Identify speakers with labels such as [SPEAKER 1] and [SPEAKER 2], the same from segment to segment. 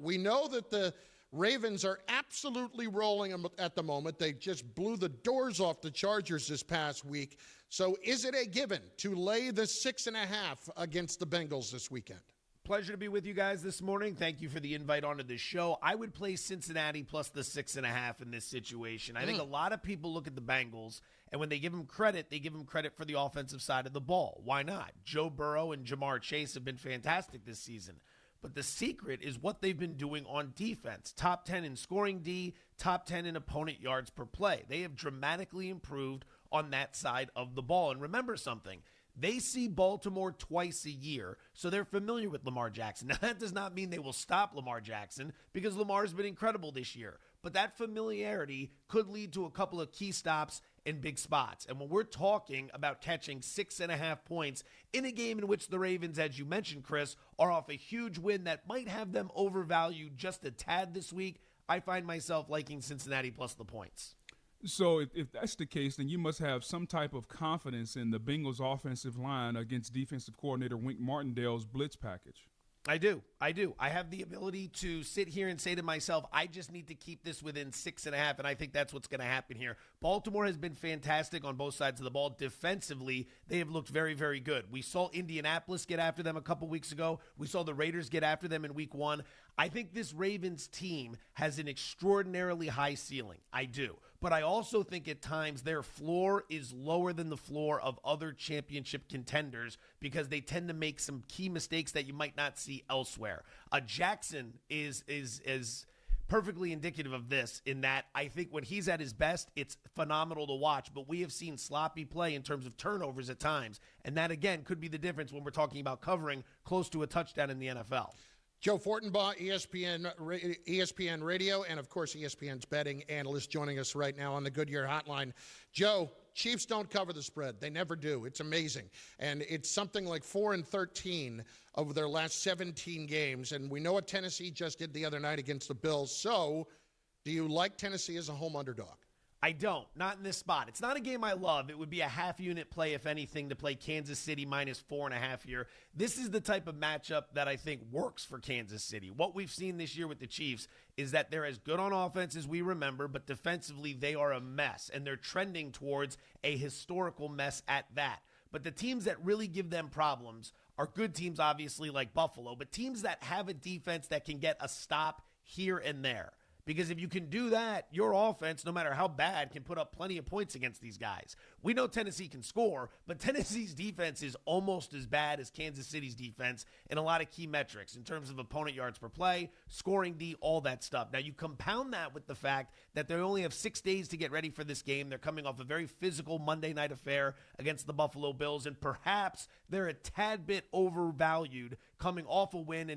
[SPEAKER 1] We know that the Ravens are absolutely rolling them at the moment. They just blew the doors off the Chargers this past week. So is it a given to lay the 6.5 against the Bengals this weekend?
[SPEAKER 2] Pleasure to be with you guys this morning. Thank you for the invite onto this show. I would play Cincinnati plus the 6.5 in this situation. I think a lot of people look at the Bengals, and when they give them credit, they give them credit for the offensive side of the ball. Why not? Joe Burrow and Jamar Chase have been fantastic this season. But the secret is what they've been doing on defense. Top 10 in scoring D, top 10 in opponent yards per play. They have dramatically improved on that side of the ball. And remember something. They see Baltimore twice a year, so they're familiar with Lamar Jackson. Now, that does not mean they will stop Lamar Jackson because Lamar's been incredible this year. But that familiarity could lead to a couple of key stops in big spots. And when we're talking about catching 6.5 points in a game in which the Ravens, as you mentioned, Chris, are off a huge win that might have them overvalued just a tad this week, I find myself liking Cincinnati plus the points.
[SPEAKER 3] So if that's the case, then you must have some type of confidence in the Bengals offensive line against defensive coordinator Wink Martindale's blitz package.
[SPEAKER 2] I do. I have the ability to sit here and say to myself, I just need to keep this within 6.5, and I think that's what's going to happen here. Baltimore has been fantastic on both sides of the ball. Defensively, they have looked very, very good. We saw Indianapolis get after them a couple weeks ago. We saw the Raiders get after them in week 1. I think this Ravens team has an extraordinarily high ceiling. I do. But I also think at times their floor is lower than the floor of other championship contenders because they tend to make some key mistakes that you might not see elsewhere. Jackson is perfectly indicative of this in that I think when he's at his best, it's phenomenal to watch, but we have seen sloppy play in terms of turnovers at times, and that, again, could be the difference when we're talking about covering close to a touchdown in the NFL.
[SPEAKER 1] Joe Fortenbaugh, ESPN Radio, and, of course, ESPN's betting analyst joining us right now on the Goodyear Hotline. Joe, Chiefs don't cover the spread. They never do. It's amazing. And it's something like 4-13 over their last 17 games. And we know what Tennessee just did the other night against the Bills. So do you like Tennessee as a home underdog?
[SPEAKER 2] I don't. Not in this spot. It's not a game I love. It would be a half-unit play, if anything, to play Kansas City minus 4.5 here. This is the type of matchup that I think works for Kansas City. What we've seen this year with the Chiefs is that they're as good on offense as we remember, but defensively they are a mess, and they're trending towards a historical mess at that. But the teams that really give them problems are good teams, obviously, like Buffalo, but teams that have a defense that can get a stop here and there. Because if you can do that, your offense, no matter how bad, can put up plenty of points against these guys. We know Tennessee can score, but Tennessee's defense is almost as bad as Kansas City's defense in a lot of key metrics in terms of opponent yards per play, scoring D, all that stuff. Now, you compound that with the fact that they only have 6 days to get ready for this game. They're coming off a very physical Monday night affair against the Buffalo Bills, and perhaps they're a tad bit overvalued coming off a win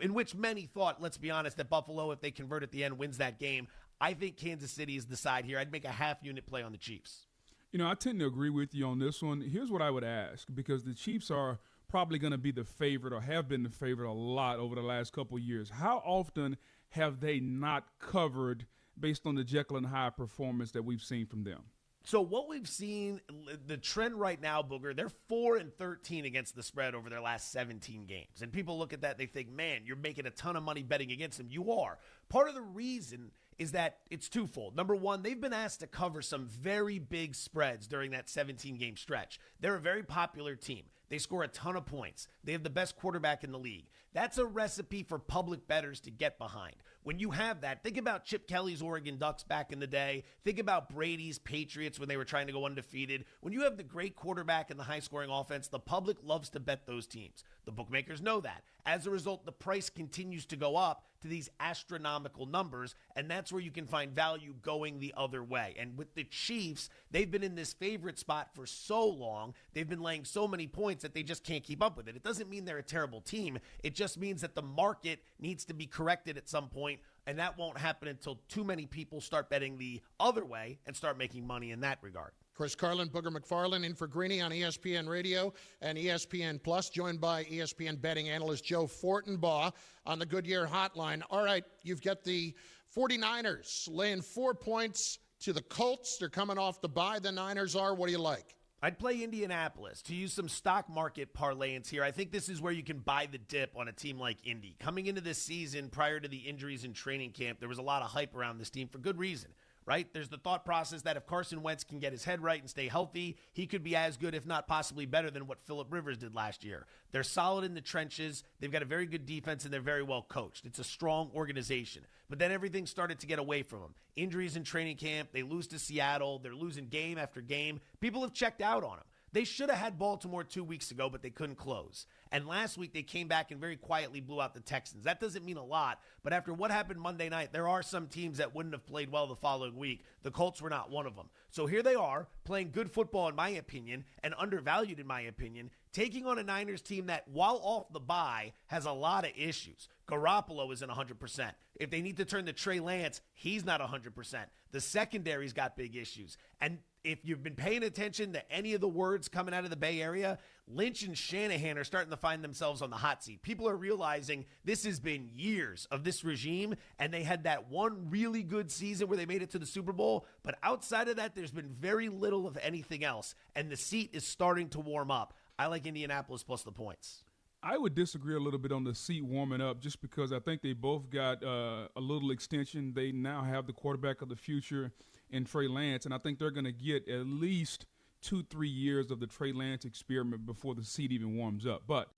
[SPEAKER 2] in which many thought, let's be honest, that Buffalo, if they convert at the end, wins that game. I think Kansas City is the side here. I'd make a half-unit play on the Chiefs.
[SPEAKER 3] You know, I tend to agree with you on this one. Here's what I would ask, because the Chiefs are probably going to be the favorite or have been the favorite a lot over the last couple of years. How often have they not covered based on the Jekyll and Hyde performance that we've seen from them?
[SPEAKER 2] So what we've seen, the trend right now, Booger, they're 4-13 against the spread over their last 17 games. And people look at that, they think, man, you're making a ton of money betting against them. You are. Part of the reason is that it's twofold. Number one, they've been asked to cover some very big spreads during that 17-game stretch. They're a very popular team. They score a ton of points. They have the best quarterback in the league. That's a recipe for public bettors to get behind. When you have that, think about Chip Kelly's Oregon Ducks back in the day. Think about Brady's Patriots when they were trying to go undefeated. When you have the great quarterback and the high-scoring offense, the public loves to bet those teams. The bookmakers know that. As a result, the price continues to go up to these astronomical numbers, and that's where you can find value going the other way. And with the Chiefs, they've been in this favorite spot for so long. They've been laying so many points that they just can't keep up with it. It doesn't mean they're a terrible team. It just means that the market needs to be corrected at some point, and that won't happen until too many people start betting the other way and start making money in that regard.
[SPEAKER 1] Chris Carlin, Booger McFarland in for Greeny on ESPN Radio and ESPN Plus, joined by ESPN betting analyst Joe Fortenbaugh on the Goodyear Hotline. All right, you've got the 49ers laying 4 points to the Colts. They're coming off the bye, the Niners are. What do you like?
[SPEAKER 2] I'd play Indianapolis to use some stock market parlance here. I think this is where you can buy the dip on a team like Indy. Coming into this season, prior to the injuries in training camp, there was a lot of hype around this team for good reason, right? There's the thought process that if Carson Wentz can get his head right and stay healthy, he could be as good, if not possibly better than what Phillip Rivers did last year. They're solid in the trenches. They've got a very good defense, and they're very well coached. It's a strong organization. But then everything started to get away from them. Injuries in training camp. They lose to Seattle. They're losing game after game. People have checked out on them. They should have had Baltimore 2 weeks ago, but they couldn't close. And last week, they came back and very quietly blew out the Texans. That doesn't mean a lot, but after what happened Monday night, there are some teams that wouldn't have played well the following week. The Colts were not one of them. So here they are, playing good football, in my opinion, and undervalued, in my opinion, taking on a Niners team that, while off the bye, has a lot of issues. Garoppolo isn't 100%. If they need to turn to Trey Lance, he's not 100%. The secondary's got big issues. And if you've been paying attention to any of the words coming out of the Bay Area, Lynch and Shanahan are starting to find themselves on the hot seat. People are realizing this has been years of this regime, and they had that one really good season where they made it to the Super Bowl. But outside of that, there's been very little of anything else, and the seat is starting to warm up. I like Indianapolis plus the points.
[SPEAKER 3] I would disagree a little bit on the seat warming up just because I think they both got a little extension. They now have the quarterback of the future in Trey Lance, and I think they're going to get at least 2-3 years of the Trey Lance experiment before the seat even warms up. But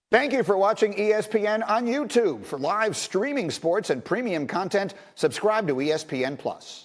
[SPEAKER 4] thank you for watching ESPN on YouTube. For live streaming sports and premium content, subscribe to ESPN+.